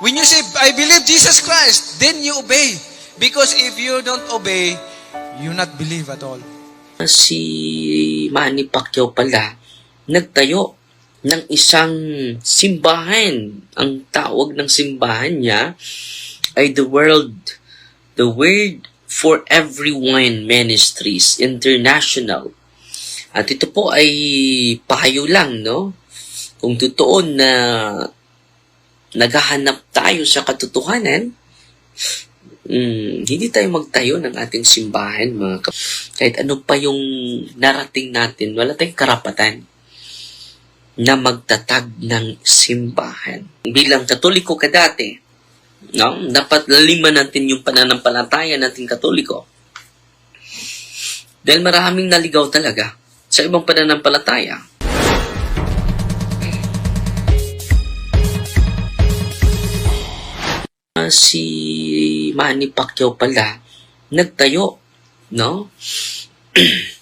When you say, I believe Jesus Christ, then you obey. Because if you don't obey, you not believe at all. Si Manny Pacquiao pala nagtayo ng isang simbahan. Ang tawag ng simbahan niya ay the Word for Everyone Ministries International. At ito po ay payo lang, no? Kung totoo na naghahanap tayo sa katotohanan, hindi tayo magtayo ng ating simbahan, kahit ano pa yung narating natin, wala tayong karapatan na magtatag ng simbahan. Bilang Katoliko ka dati, no? Dapat laliman natin yung pananampalataya nating Katoliko. Dahil maraming naligaw talaga sa ibang pananampalataya. Si Manny Pacquiao pala nagtayo, no?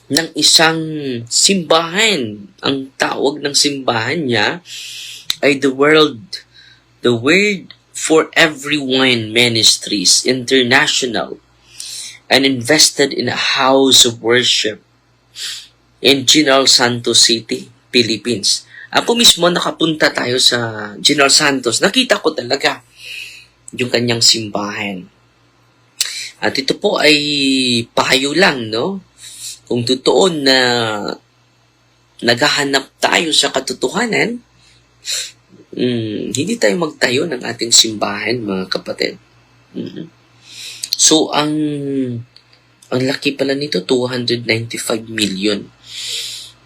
ng isang simbahan. Ang tawag ng simbahan niya ay the Word for Everyone Ministries International, and invested in a house of worship in General Santos City, Philippines. Ako mismo nakapunta tayo sa General Santos. Nakita ko talaga yung kanyang simbahan. At ito po ay payo lang, no? Kung totoo na naghahanap tayo sa katotohanan, hindi tayo magtayo ng ating simbahan, mga kapatid. So, ang laki pala nito, 295 million.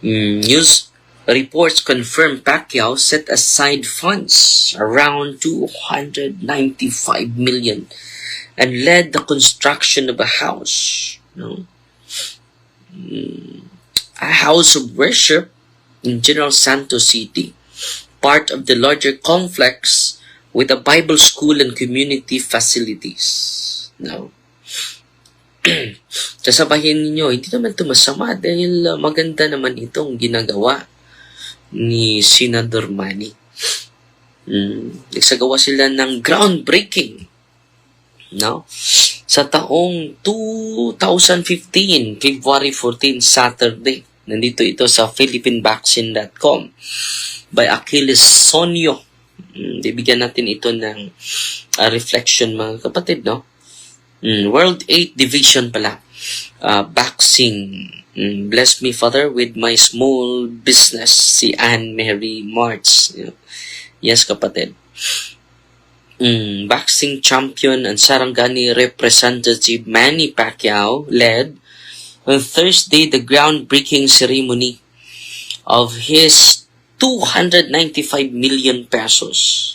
News reports confirm Pacquiao set aside funds around 295 million and led the construction of a house, no? A house of worship in General Santos City, part of the larger complex with a Bible school and community facilities. No? Sasabahin ninyo, hindi naman ito masama dahil maganda naman itong ginagawa ni Senador Manny. Nagsagawa sila ng groundbreaking, no? Sa taong 2015, February 14, Saturday. Nandito ito sa philippinevaccine.com by Achilles Sonyo. Bibigyan natin ito ng reflection, mga kapatid, no? World 8 Division pala. Vaccine. Bless me, Father, with my small business. Si Anne Mary March. Yes, kapatid. Boxing champion and Sarangani representative Manny Pacquiao led on Thursday the groundbreaking ceremony of his 295 million pesos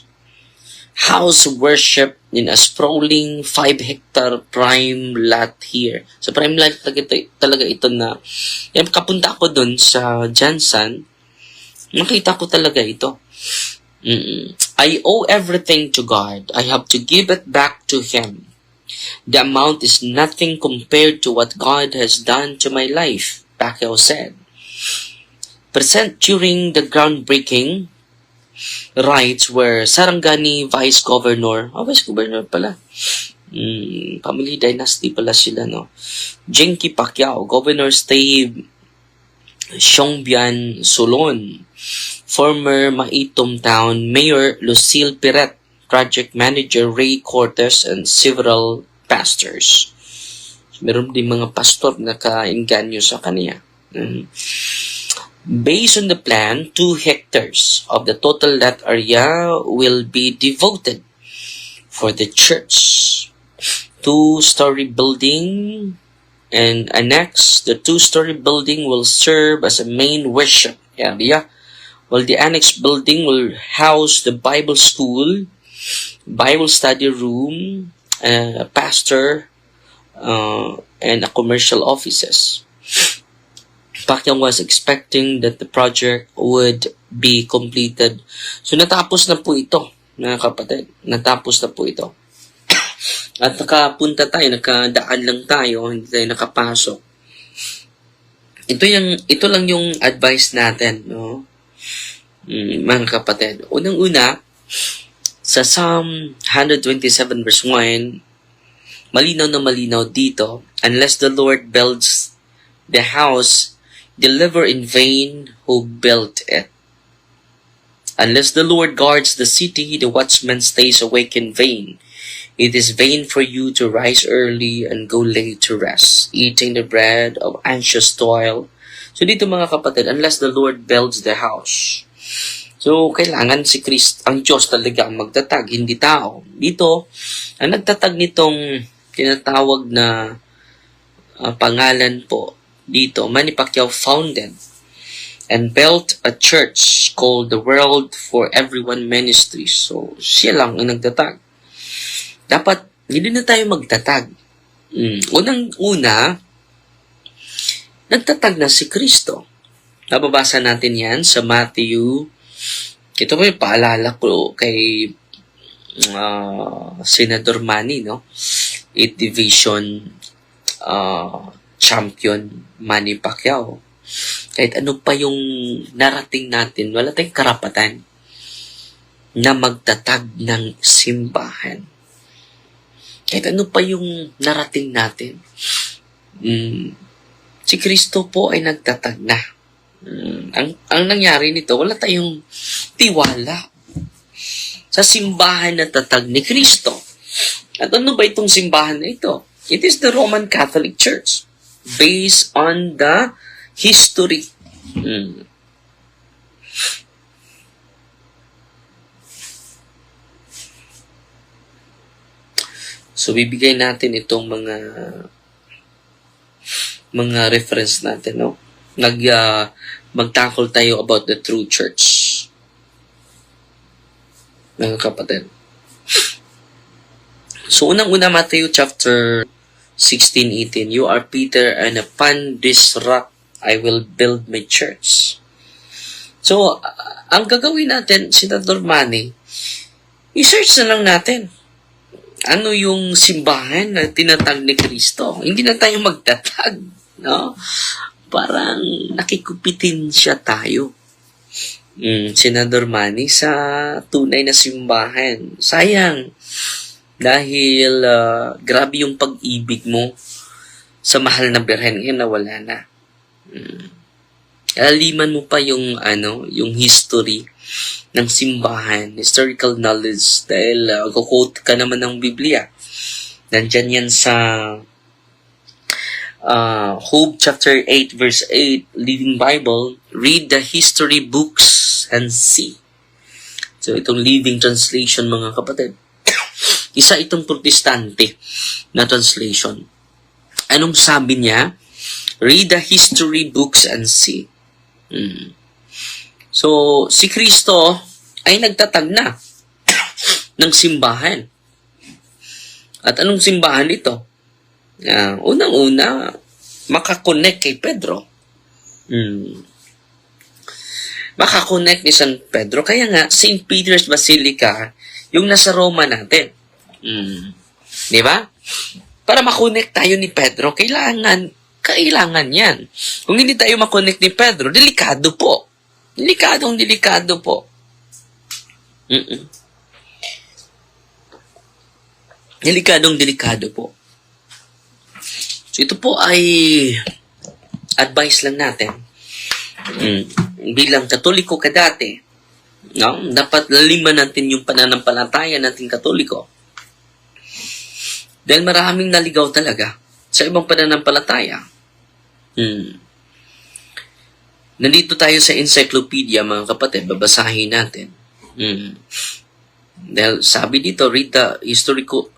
house of worship in a sprawling 5-hectare prime lot here. So prime lot talaga ito na kapunta ako dun sa Jansan, nakita ko talaga ito. I owe everything to God. I have to give it back to Him. The amount is nothing compared to what God has done to my life, Pacquiao said. Present during the groundbreaking rites were Sarangani Vice Governor, Vice Governor pala, family dynasty pala sila, no? Jenky Pacquiao, Governor Steve Xiongbian Solon, former Maitom Town Mayor Lucille Piret, Project Manager Ray Cortez, and several pastors. Meron din mga pastor na ka-inganyo sa kanya. Based on the plan, 2 hectares of the total lot area will be devoted for the church. 2-story building and annex. The 2-story building will serve as a main worship area, while the annex building will house the Bible school, Bible study room, pastor, and a commercial offices. Pacquiao was expecting that the project would be completed. So natapos na po ito, mga kapatid. Natapos na po ito. At nakapunta tayo, nakadaan lang tayo, hindi tayo nakapasok. Ito lang yung advice natin, no? Mga kapatid. Unang-una, Sa Psalm 127 verse 1, malinaw na malinaw dito, unless the Lord builds the house, they labor in vain who built it. Unless the Lord guards the city, the watchman stays awake in vain. It is vain for you to rise early and go late to rest, eating the bread of anxious toil. So dito mga kapatid, unless the Lord builds the house. So kailangan si Christ, ang Diyos talaga ang magtatag, hindi tao. Dito, ang nagtatag nitong tinatawag na pangalan po dito, Manny Pacquiao founded and built a church called the World for Everyone Ministries. So siya lang ang nagtatag. Dapat, hindi na tayo magtatag. Unang-una, nagtatag na si Kristo. Nababasa natin yan sa Matthew. Ito po yung paalala ko kay Senador Manny, no? 8 Division champion Manny Pacquiao. Kahit ano pa yung narating natin, wala tayong karapatan na magtatag ng simbahan. Kahit ano pa yung narating natin, si Kristo po ay nagtatag na. Ang nangyari nito, wala tayong tiwala sa simbahan na tatag ni Kristo. At ano ba itong simbahan na ito? It is the Roman Catholic Church based on the history. So, bibigay natin itong mga reference natin, no? Magtackle tayo about the true church. Mga kapatid. So, unang-una, Matthew chapter 16:18, you are Peter, and upon this rock I will build my church. So, ang gagawin natin, Senador Manny, i-search na lang natin. Ano yung simbahan na tinatag ni Kristo? Hindi na tayo magtatag, no? Parang nakikupitin siya tayo. Senador Manny, sa tunay na simbahan. Sayang. Dahil grabe yung pag-ibig mo sa mahal na Birhen, ngayon nawala na. Aliman mo pa yung history ng simbahan, historical knowledge, dahil quote ka naman ng Biblia. Nandyan yan sa Job chapter 8 verse 8, Living Bible, read the history books and see. So itong Living Translation, mga kapatid, isa itong protestante na translation. Anong sabi niya? Read the history books and see. So, si Kristo ay nagtatag na ng simbahan. At anong simbahan ito? Unang-una, makakonect kay Pedro. Makakonect ni San Pedro. Kaya nga, St. Peter's Basilica, yung nasa Roma natin. Di ba? Para makonect tayo ni Pedro, kailangan yan. Kung hindi tayo makonect ni Pedro, delikado po. Delikado po. Delikado po. So, ito po ay advice lang natin. Bilang Katoliko ka dati, no? Dapat laliman natin yung pananampalataya nating Katoliko. Dahil maraming naligaw talaga sa ibang pananampalataya. Nandito tayo sa encyclopedia, mga kapatid, babasahin natin. Dahil sabi dito, read the historical,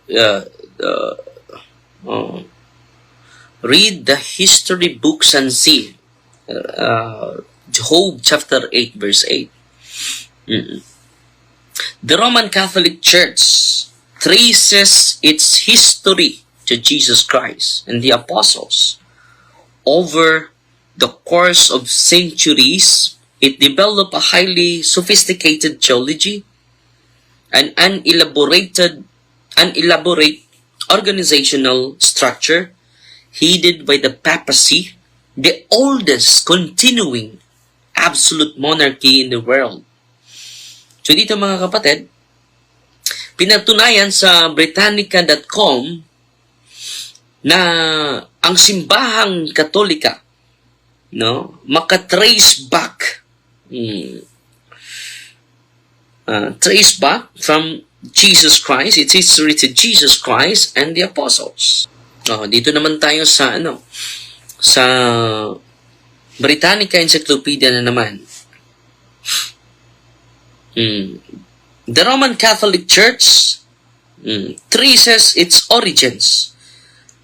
read the history books and see. Job chapter 8 verse 8. The Roman Catholic Church traces its history to Jesus Christ and the apostles. Over the course of centuries, it developed a highly sophisticated theology, an unelaborate organizational structure headed by the papacy, the oldest continuing absolute monarchy in the world. So dito, mga kapatid, pinatunayan sa Britannica.com na ang simbahang Katolika, no, makatrace back, trace back from Jesus Christ, its history to Jesus Christ and the apostles. Dito naman tayo sa sa Britannica Encyclopedia na naman. The Roman Catholic Church traces its origins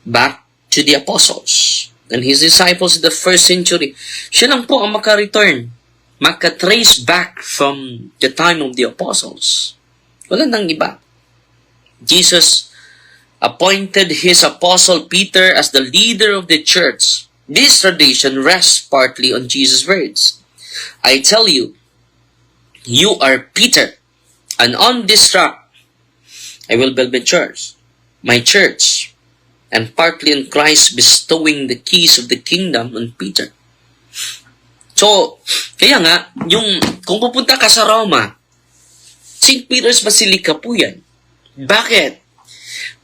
back to the apostles and his disciples in the first century. Siya lang po ang maka-trace back from the time of the apostles. Wala nang iba. Jesus appointed his apostle Peter as the leader of the church. This tradition rests partly on Jesus' words. I tell you, you are Peter, and on this rock I will build my church, and partly on Christ bestowing the keys of the kingdom on Peter. So, kaya nga, kung pupunta ka sa Roma, St. Peter's Basilica po yan. Bakit?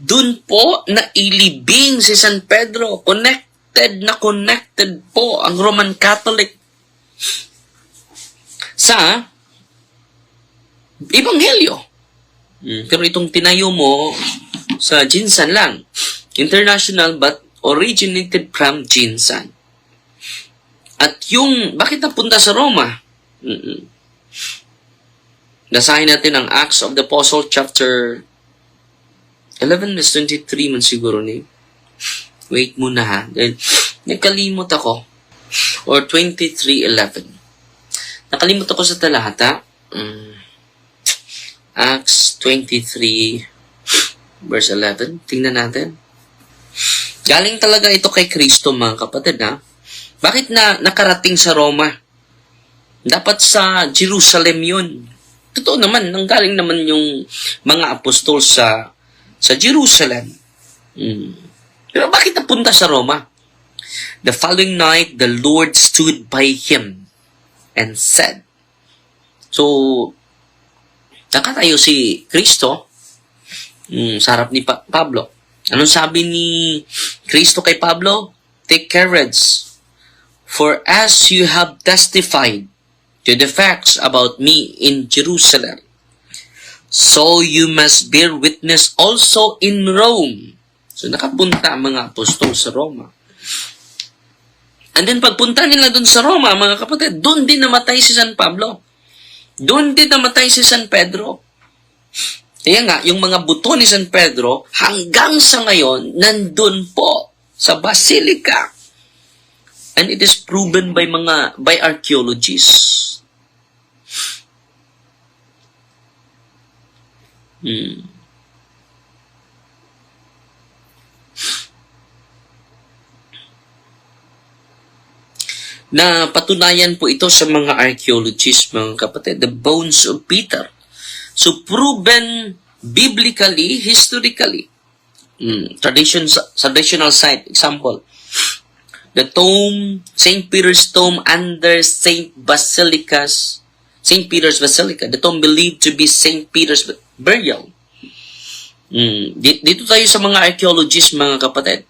Doon po nailibing si San Pedro. Connected po ang Roman Catholic sa Ebanghelyo. Pero itong tinayo mo sa Jinsan lang. International but originated from Jinsan. At bakit napunta sa Roma? Basahin natin ang Acts of the Apostle chapter 11 verse 23 man siguro ni. Wait muna ha. Dahil nakalimot ako. Or 23:11. Nakalimot ako sa talata. Acts 23 verse 11. Tingnan natin. Galing talaga ito kay Kristo, mga kapatid, ha? Bakit nakarating sa Roma? Dapat sa Jerusalem yun. Totoo naman, nanggaling naman yung mga apostol sa Jerusalem. Pero bakit napunta sa Roma? The following night, the Lord stood by him and said. So, nakatayo si Kristo sa harap ni Pablo. Anong sabi ni Kristo kay Pablo? Take courage, for as you have testified to the facts about me in Jerusalem, so you must bear witness also in Rome. So, nakapunta ang mga apostol sa Roma. And then, pagpunta nila dun sa Roma, mga kapatid, doon din namatay si San Pablo. Doon din namatay si San Pedro. Kaya nga, yung mga buto ni San Pedro, hanggang sa ngayon, nandun po sa Basilica. And it is proven by archaeologists. Na patunayan po ito sa mga archaeologists, mga kapatid, the bones of Peter. So, proven biblically, historically. Traditional site, example. The tomb, St. Peter's tomb under St. Peter's Basilica. The tomb believed to be St. Peter's burial. Dito tayo sa mga archaeologists, mga kapatid.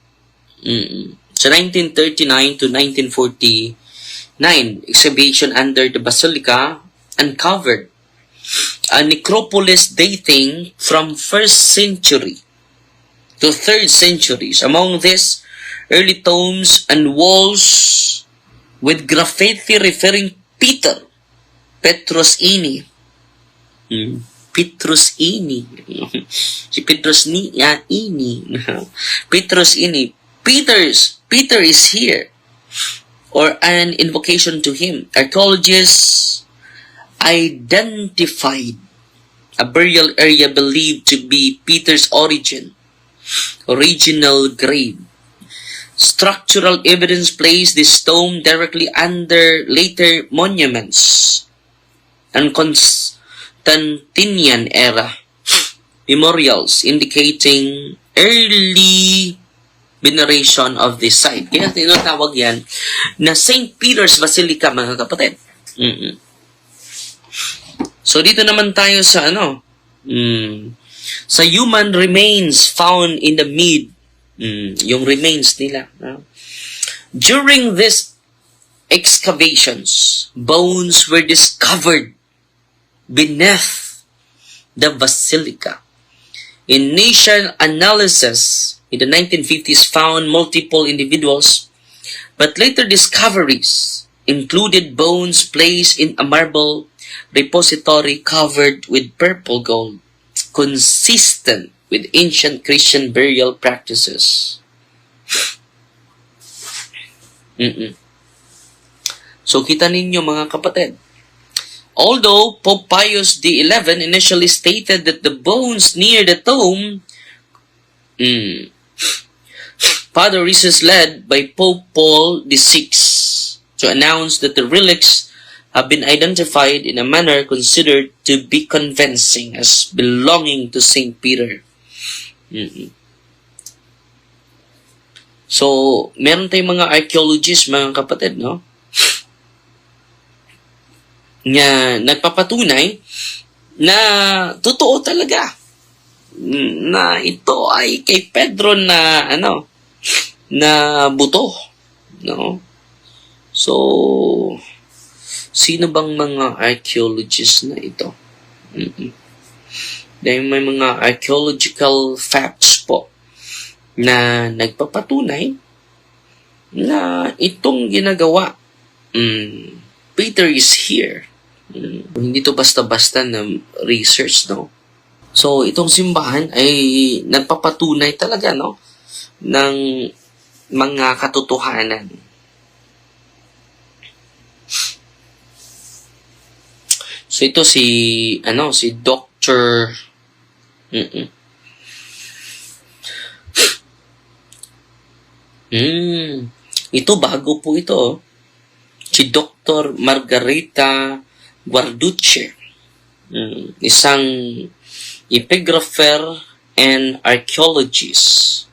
Sa 1939 to 1949, excavation under the Basilica uncovered a necropolis dating from 1st century to 3rd centuries. Among these, early tombs and walls with graffiti referring Petrus Ini. Petrus Ini. Si Petrus Ini. Petrus Ini. Peter is here. Or an invocation to him. Archaeologists identified a burial area believed to be Peter's original grave. Structural evidence placed this tomb directly under later monuments and Constantinian era memorials indicating early veneration of this site. Kaya tinatawag yan na St. Peter's Basilica, mga kapatid. So, dito naman tayo sa sa human remains found in the mid, yung remains nila. No? During these excavations, bones were discovered beneath the basilica. Initial analysis in the 1950s found multiple individuals, but later discoveries included bones placed in a marble repository covered with purple gold, consistent with ancient Christian burial practices. So, kita ninyo mga kapatid. Although Pope Pius XI initially stated that the bones near the tomb, Father Reese led by Pope Paul VI to announce that the relics have been identified in a manner considered to be convincing as belonging to St. Peter. So, meron tayong mga archaeologists, mga kapatid, no? Nga nagpapatunay na totoo talaga na ito ay kay Pedro na na buto, no? So, sino bang mga archaeologists na ito? Dahil may mga archaeological facts po na nagpapatunay na itong ginagawa, Peter is here. Hindi to basta-basta na research, no? So, itong simbahan ay nagpapatunay talaga, no? Ng mga katotohanan. So, ito si Dr. Ito, bago po ito, oh. Si Dr. Margarita Guarducci, isang epigrapher and archaeologist.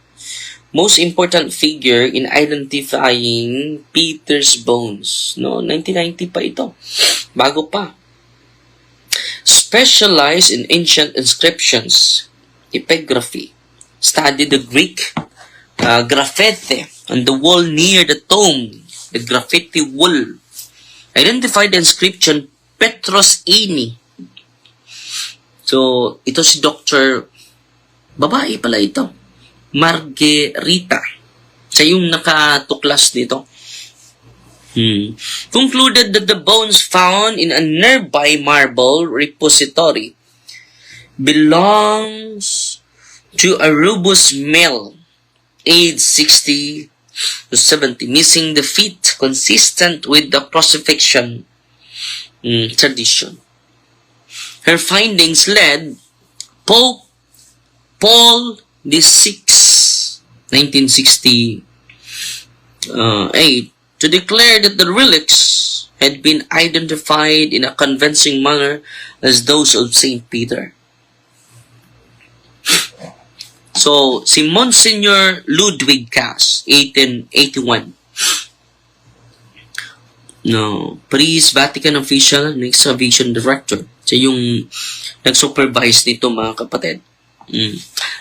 Most important figure in identifying Peter's bones. No, 1990 pa ito. Bago pa. Specialized in ancient inscriptions, epigraphy. Studied the Greek graffiti on the wall near the tomb. The graffiti wall. Identified the inscription Petros Ini. So, ito si Dr. Babae pala ito. Margarita. Siya yung nakatuklas dito. Concluded that the bones found in a nearby marble repository belongs to a robust male, aged 60 to 70, missing the feet, consistent with the crucifixion tradition. Her findings led Pope Paul VI, 1968, to declare that the relics had been identified in a convincing manner as those of St. Peter. So, si Monsignor Ludwig Cass, 1881, priest, Vatican official, and excavation director. Siya yung nag-supervise nito, mga kapatid.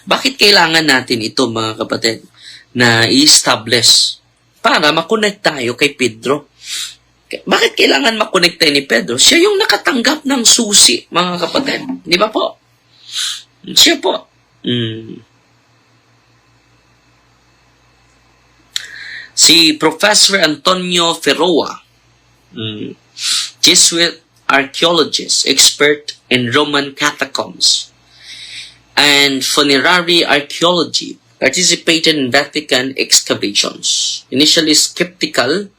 Bakit kailangan natin ito, mga kapatid, na i-establish para makonect tayo kay Pedro? Bakit kailangan makonect tayo ni Pedro? Siya yung nakatanggap ng susi, mga kapatid. Di ba po? Siya po. Si Professor Antonio Ferroa, Jesuit archaeologist, expert in Roman catacombs and funerary archaeology, participated in Vatican excavations. Initially skeptical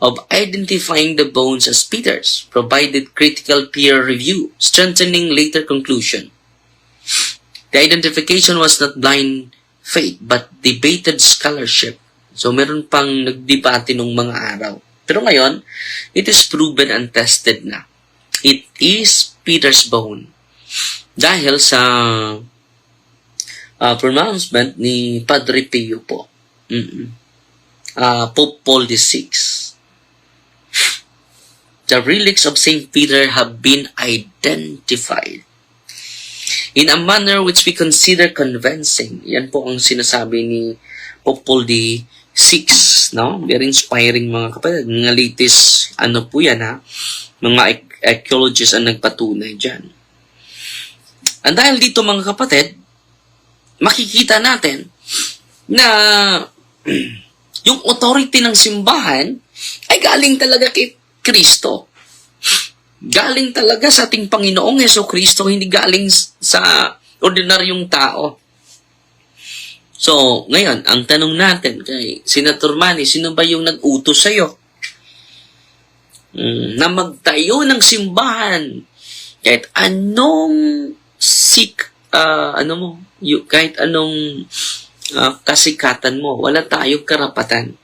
of identifying the bones as Peter's, provided critical peer review, strengthening later conclusion. The identification was not blind faith, but debated scholarship. So, meron pang nagdebate nung mga araw. Pero ngayon, it is proven and tested na. It is Peter's bone. Dahil sa pronouncement ni Padre Pio po. Pope Paul VI. The relics of St. Peter have been identified. in a manner which we consider convincing. Yan po ang sinasabi ni Pope Paul VI, no? Very inspiring, mga kapatid. Mga latest, po yan, ha? Mga archaeologists ang nagpatunay dyan. At dahil dito, mga kapatid, makikita natin na yung authority ng simbahan ay galing talaga kay Kristo. Galing talaga sa ating Panginoong Jesucristo, hindi galing sa ordinaryong tao. So, ngayon, ang tanong natin kay Senator Manny, sino ba yung nag-utos sa'yo? Na magtayo ng simbahan kahit anong kahit anong kasikatan mo, wala tayong karapatan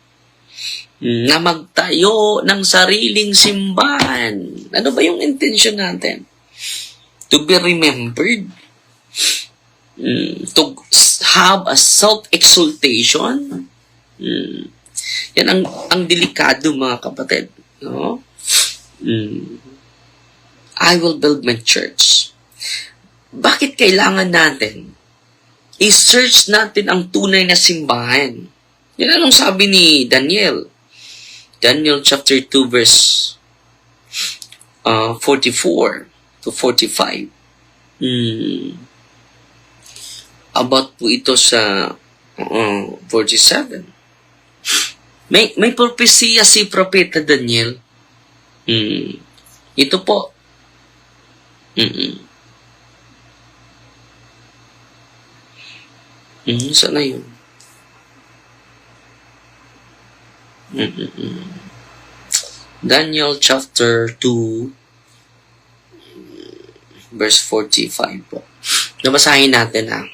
na magtayo ng sariling simbahan. Ano ba yung intention natin? To be remembered? To have a self-exaltation? Yan ang delikado, mga kapatid. No? I will build my church. Bakit kailangan natin i-search natin ang tunay na simbahan? Yan anong sabi ni Daniel? Daniel chapter 2 verse 44 to 45. About po ito sa 47. May propesya si Propeta Daniel. Ito po. Saan na yun? Daniel chapter 2 verse 45 po. Nabasahin natin, ha.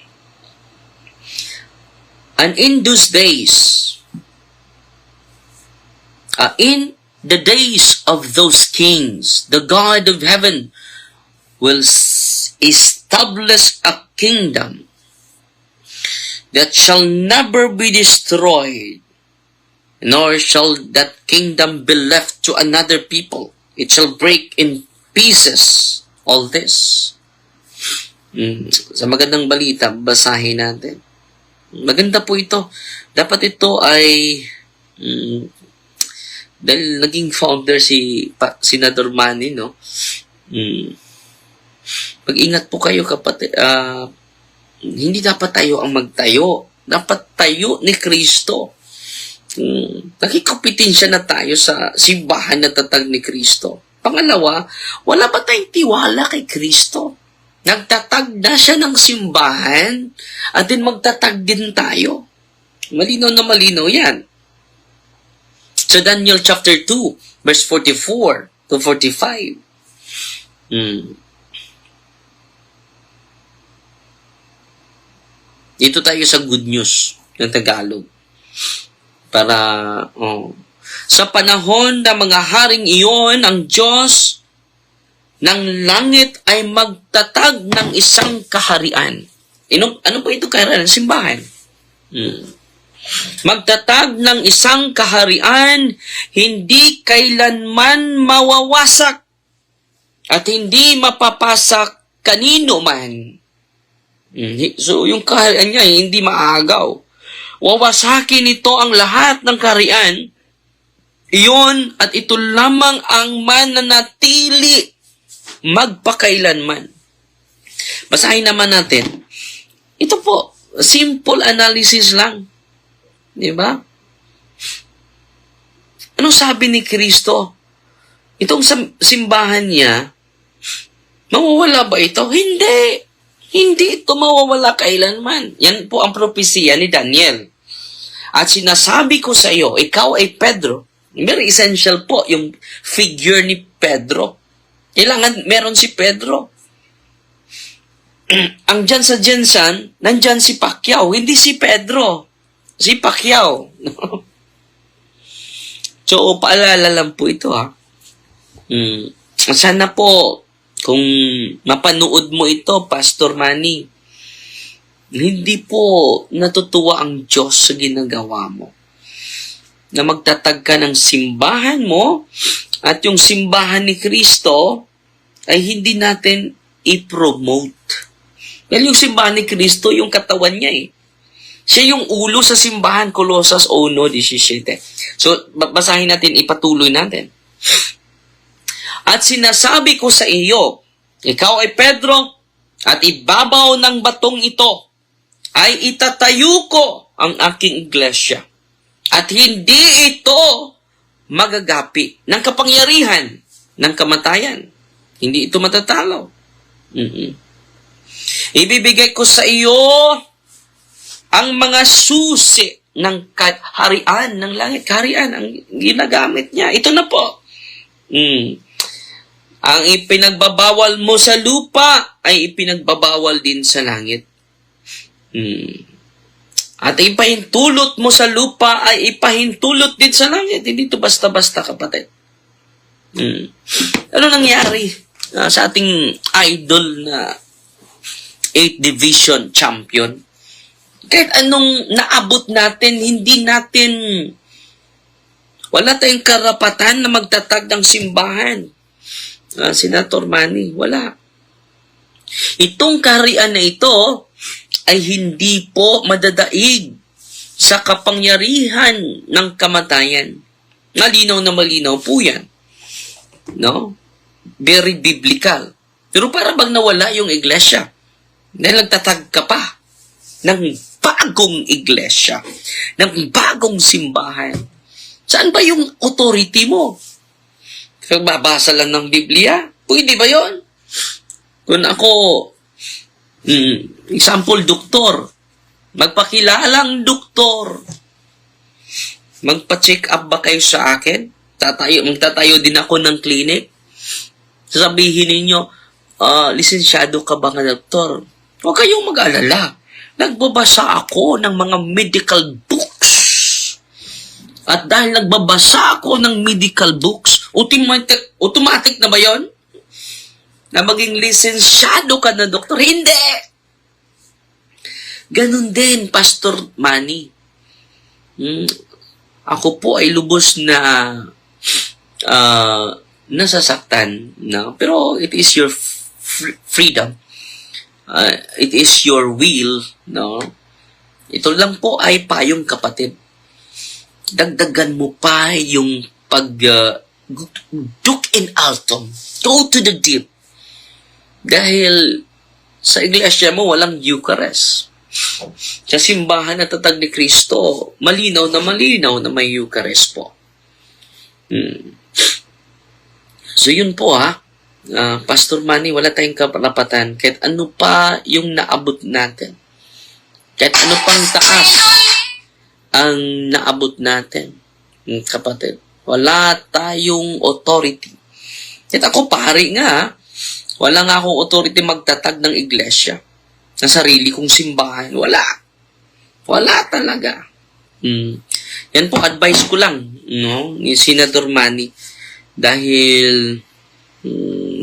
And in those days, in the days of those kings, the God of heaven will establish a kingdom that shall never be destroyed, nor shall that kingdom be left to another people. It shall break in pieces. All this. Sa magandang balita, basahin natin. Maganda po ito. Dapat ito ay dahil naging founder si Senator Manny, no? Pag-ingat po kayo, kapatid. Hindi dapat tayo ang magtayo. Dapat tayo ni Kristo. Nakikupitin siya na tayo sa simbahan na tatag ni Kristo. Pangalawa, wala ba tayong tiwala kay Kristo? Nagtatag na siya ng simbahan at din magtatag din tayo. Malinaw na malinaw yan. So Daniel chapter 2, verse 44 to 45. Dito tayo sa good news ng Tagalog. Para, sa panahon ng mga haring iyon, ang Diyos ng langit ay magtatag ng isang kaharian. Ano po ito kaharian? Simbahan. Magtatag ng isang kaharian, hindi kailanman mawawasak at hindi mapapasak kanino man. So, yung kaharian niya, hindi maagaw. Wawasakin ito ang lahat ng kaharian. Iyon at ito lamang ang mananatili magpakailanman. Basahin naman natin. Ito po, simple analysis lang. Di ba? Anong sabi ni Kristo? Itong simbahan niya, mawawala ba ito? Hindi. Hindi ito mawawala kailanman. Yan po ang propesya ni Daniel. At sinasabi ko sa iyo, ikaw ay Pedro. Very essential po yung figure ni Pedro. Kailangan meron si Pedro. Ang dyan sa Jensan, nandyan si Pacquiao. Hindi si Pedro. Si Pacquiao. So, paalala lang po ito, ha. Sana po, kung mapanood mo ito, Pastor Manny, hindi po natutuwa ang Diyos sa ginagawa mo. Na magtatag ka ng simbahan mo at yung simbahan ni Kristo ay hindi natin i-promote. Dahil yung simbahan ni Kristo, yung katawan niya eh. Siya yung ulo sa simbahan, Colossus 1:17. So, basahin natin, ipatuloy natin. At sinasabi ko sa iyo, ikaw ay Pedro, at ibabaw ng batong ito, ay itatayo ko ang aking iglesia. At hindi ito magagapi ng kapangyarihan ng kamatayan. Hindi ito matatalo. Ibibigay ko sa iyo ang mga susi ng kaharian ng langit. Kaharian ang ginagamit niya. Ito na po. Ang ipinagbabawal mo sa lupa ay ipinagbabawal din sa langit. At ipahintulot mo sa lupa ay ipahintulot din sa langit. Hindi ito basta-basta, kapatid. Ano nangyari sa ating idol na 8th Division champion? Kahit anong naabot natin, wala tayong karapatan na magtatag ng simbahan. Senator Manny, wala. Itong kaharian na ito ay hindi po madadaig sa kapangyarihan ng kamatayan. Malinaw na malinaw po yan. No? Very biblical. Pero para bang nawala yung iglesia? Dahil nagtatag ka pa ng bagong iglesia, ng bagong simbahan. Saan ba yung authority mo? Magbabasa lang ng Biblia? Pwede ba yon? Kung ako, example, doktor, magpakilalang doktor, magpa-check up ba kayo sa akin? Magtatayo din ako ng clinic? Sasabihin ninyo, lisensyado ka ba nga doktor? Huwag kayong mag-alala. Nagbabasa ako ng mga medical books. At dahil nagbabasa ako ng medical books, automatic na ba yon? Na maging lisensyado ka na doktor? Hindi! Ganun din, Pastor Manny. Ako po ay lubos na nasasaktan. No? Pero it is your freedom. It is your will, no? Ito lang po ay payong, kapatid. Dagdagan mo pa yung Duke in Altum. Go to the deep. Dahil sa iglesia mo walang Eucharist. Sa simbahan na tatag ni Kristo, malinaw na may Eucharist po. So yun po Pastor Manny, wala tayong karapatan kahit ano pa yung naabot natin. Kahit ano pang taas ang naabot natin, kapatid. Wala tayong authority. Kahit ako, pari nga, wala nga akong authority magtatag ng iglesia sa sarili kong simbahan. Wala. Wala talaga. Yan po, advice ko lang, no, ni Senator Manny. Dahil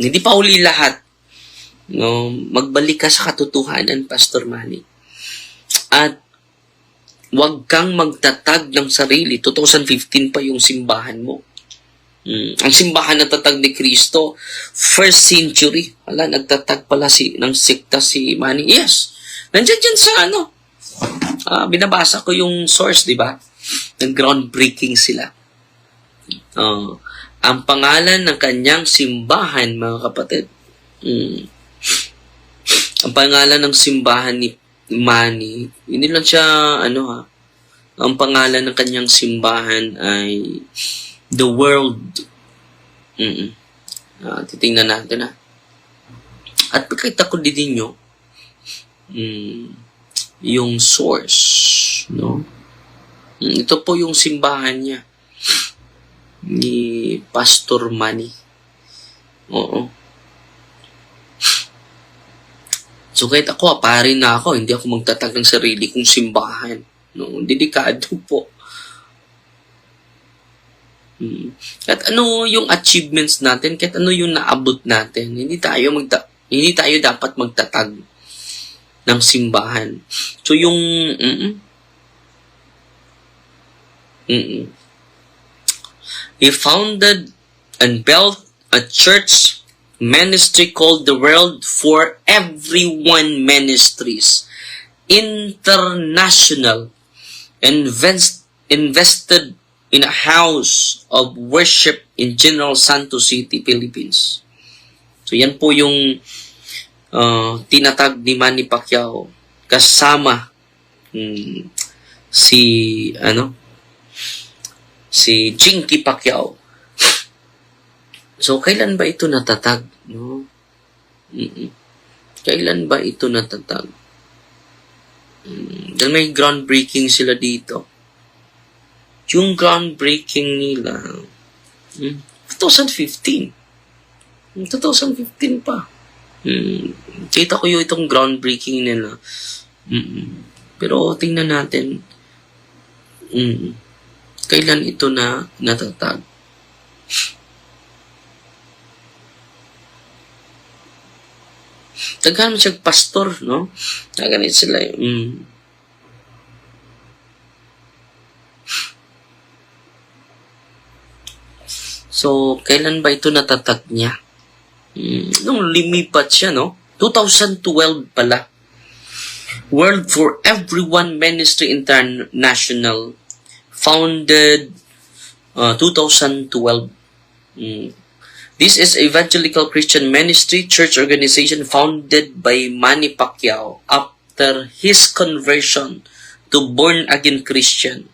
hindi pa huli lahat. No, magbalik ka sa katotohanan, Pastor Manny. At huwag kang magtatag ng sarili. 2015 pa yung simbahan mo. Ang simbahan na tatag ni Kristo, 1st century. Wala, nagtatag pala ng sekta si Manny. Yes. Nandiyan dyan sa binabasa ko yung source, di ba? Nag-groundbreaking sila. Ang pangalan ng kanyang simbahan, mga kapatid. Ang pangalan ng simbahan ni Manny, hindi lang siya, ang pangalan ng kanyang simbahan ay The World. Titingnan natin, At pakita ko din ninyo, yung source, no? Ito po yung simbahan niya ni Pastor Manny. Oo. So kahit ako, pari na ako, hindi ako magtatag ng sarili kong simbahan. No, delikado po. Kahit ano yung achievements natin, kahit ano yung naabot natin, hindi tayo dapat magtatag ng simbahan. So yung He founded and built a church ministry called the World for Everyone Ministries. International. Invested in a house of worship in General Santos City, Philippines. So yan po yung tinatag ni Manny Pacquiao kasama si Jinky Pacquiao. So kailan ba ito natatag, no? Kailan ba ito natatag? Dahil may groundbreaking sila dito. Yung groundbreaking nila 2015 pa. Kita ko yung itong groundbreaking nila. Pero tingnan natin kailan ito na natatag. Taghan siya pastor, no? Ganit sila. So, kailan ba ito natatag niya? Nung lumipat siya, no? 2012 pala. World for Everyone Ministry International. Founded 2012. This is Evangelical Christian Ministry church organization founded by Manny Pacquiao after his conversion to born-again Christian.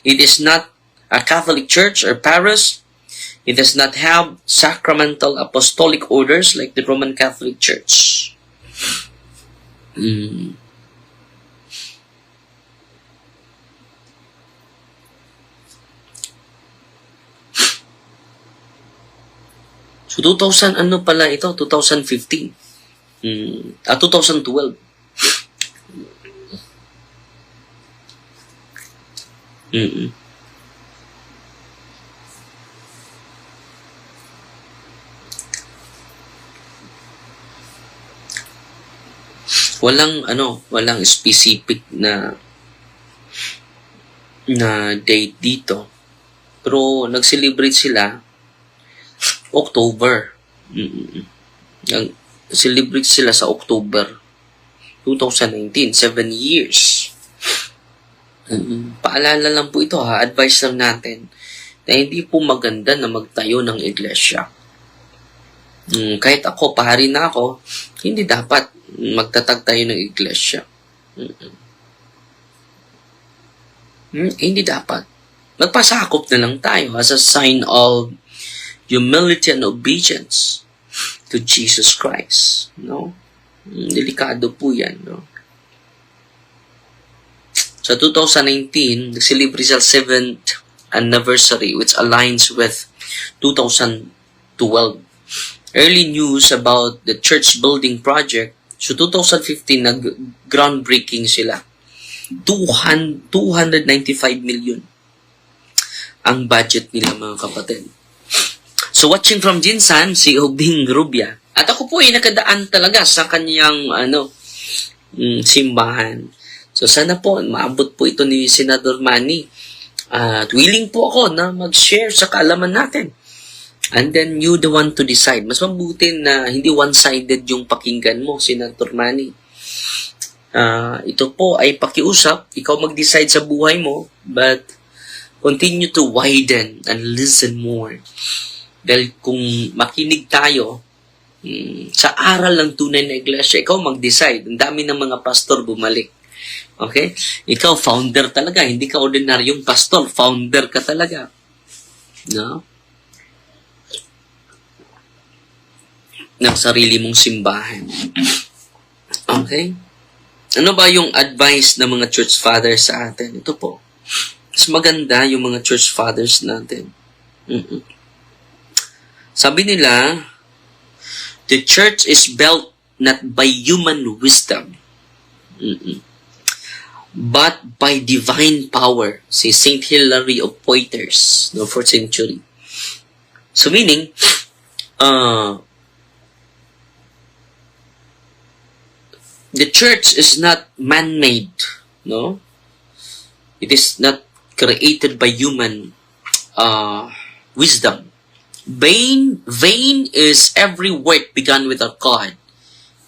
It is not a Catholic church or parish. It does not have sacramental apostolic orders like the Roman Catholic Church. So 2000 ano pala ito? 2015. 2012. Walang specific na date dito. Pero nag-celebrate sila October. Nag-celebrate sila sa October 2019, 7 years. Paalala lang po ito ha, advice lang natin na hindi po maganda na magtayo ng iglesia. Kahit ako, pahari na ako, hindi dapat magtatag tayo ng iglesia. Hindi dapat. Magpasakop na lang tayo as a sign of humility and obedience to Jesus Christ. No? Delikado po yan. No? Sa 2019, nag-celebrate sa 7th anniversary which aligns with 2012. Early news about the church building project. So 2015, nag-groundbreaking sila. 295 million ang budget nila, mga kapatid. So watching from Jinsan, si Obing Rubia. At ako po ay nakadaan talaga sa kanyang simbahan. So sana po, maabot po ito ni Senador Manny. At willing po ako na mag-share sa kaalaman natin. And then you the one to decide. Mas mabuti na hindi one-sided yung pakinggan mo, Senator Manny. Ito po ay pakiusap. Ikaw mag-decide sa buhay mo, but continue to widen and listen more. Dahil kung makinig tayo sa aral ng tunay na iglesia, ikaw mag-decide. Ang dami ng mga pastor bumalik. Okay? Ikaw founder talaga. Hindi ka ordinaryong pastor. Founder ka talaga. No? Ng sarili mong simbahan. Okay? Ano ba yung advice ng mga church fathers sa atin? Ito po. Mas maganda yung mga church fathers natin. Sabi nila, the church is built not by human wisdom, but by divine power. Si Saint Hilary of Poitiers, no, 4th century. So meaning, the church is not man-made, no? It is not created by human wisdom. Vain is every work begun without God,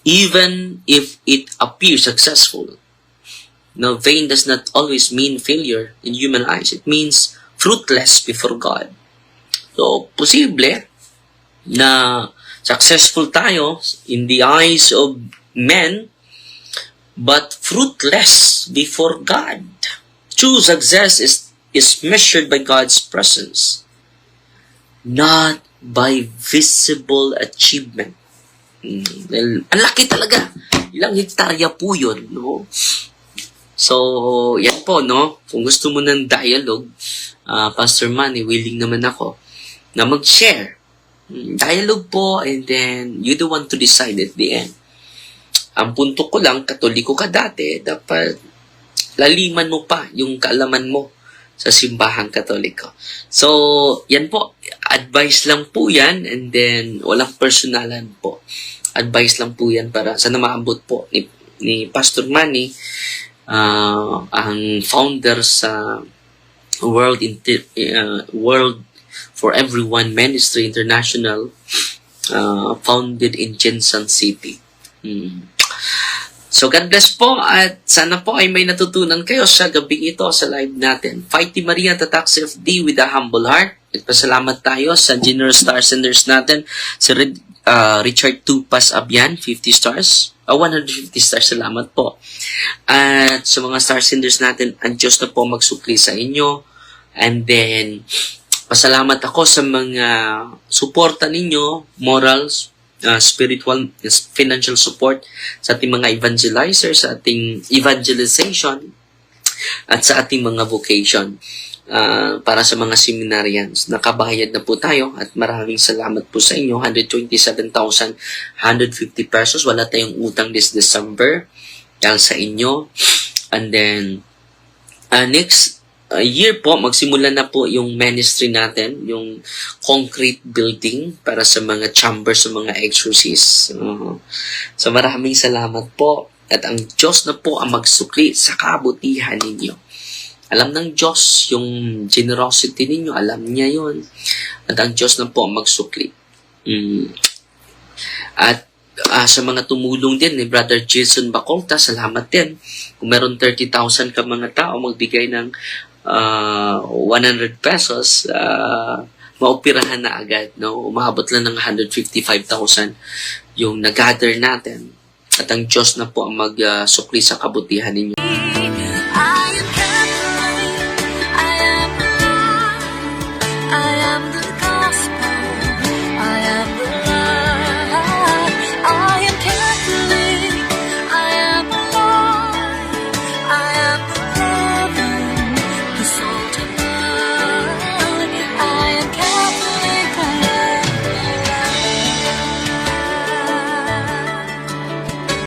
even if it appears successful. Now, vain does not always mean failure in human eyes. It means fruitless before God. So, posible na successful tayo in the eyes of men, but fruitless before God. True success is measured by God's presence, not by visible achievement. Ang laki talaga. Ilang hektarya po yun, no? So, yan po, no? Kung gusto mo ng dialogue, Pastor Manny, willing naman ako na mag-share. Dialogue po, and then you the one to decide at the end. Ang punto ko lang, Katoliko ka dati, dapat laliman mo pa yung kaalaman mo sa simbahang Katoliko. So, yan po. Advice lang po yan, and then walang personalan po. Advice lang po yan para sa namaabot po ni Pastor Manny, ang founder sa World for Everyone Ministry International, founded in Jensen City. So God bless po, at sana po ay may natutunan kayo sa gabing ito sa live natin. Fighty Maria Tatak CFD with a humble heart. At pasalamat tayo sa generous star senders natin, si Richard Tupas Abyan, 50 stars. 150 stars, salamat po. At sa mga star senders natin, ang Diyos na po magsukli sa inyo. And then, pasalamat ako sa mga suporta ninyo, morals, spiritual, financial support sa ating mga evangelizers, sa ating evangelization, at sa ating mga vocation. Para sa mga seminarians, nakabayad na po tayo, at maraming salamat po sa inyo. 127,150 pesos. Wala tayong utang this December dahil sa inyo. And then, next year po, magsimula na po yung ministry natin, yung concrete building para sa mga chambers, sa mga exorcists. So maraming salamat po, at ang Diyos na po ang magsukli sa kabutihan ninyo. Alam ng Diyos yung generosity ninyo, alam niya yon, at ang Diyos na po ang magsukli. At sa mga tumulong din ni Brother Jason Bacolta, salamat din. Kung meron 30,000 ka mga tao, magbigay ng 100 pesos, maoperahan na agad. No? Umabot lang ng 155,000 yung nag-gather natin. At ang Diyos na po ang magsukli sa kabutihan ninyo.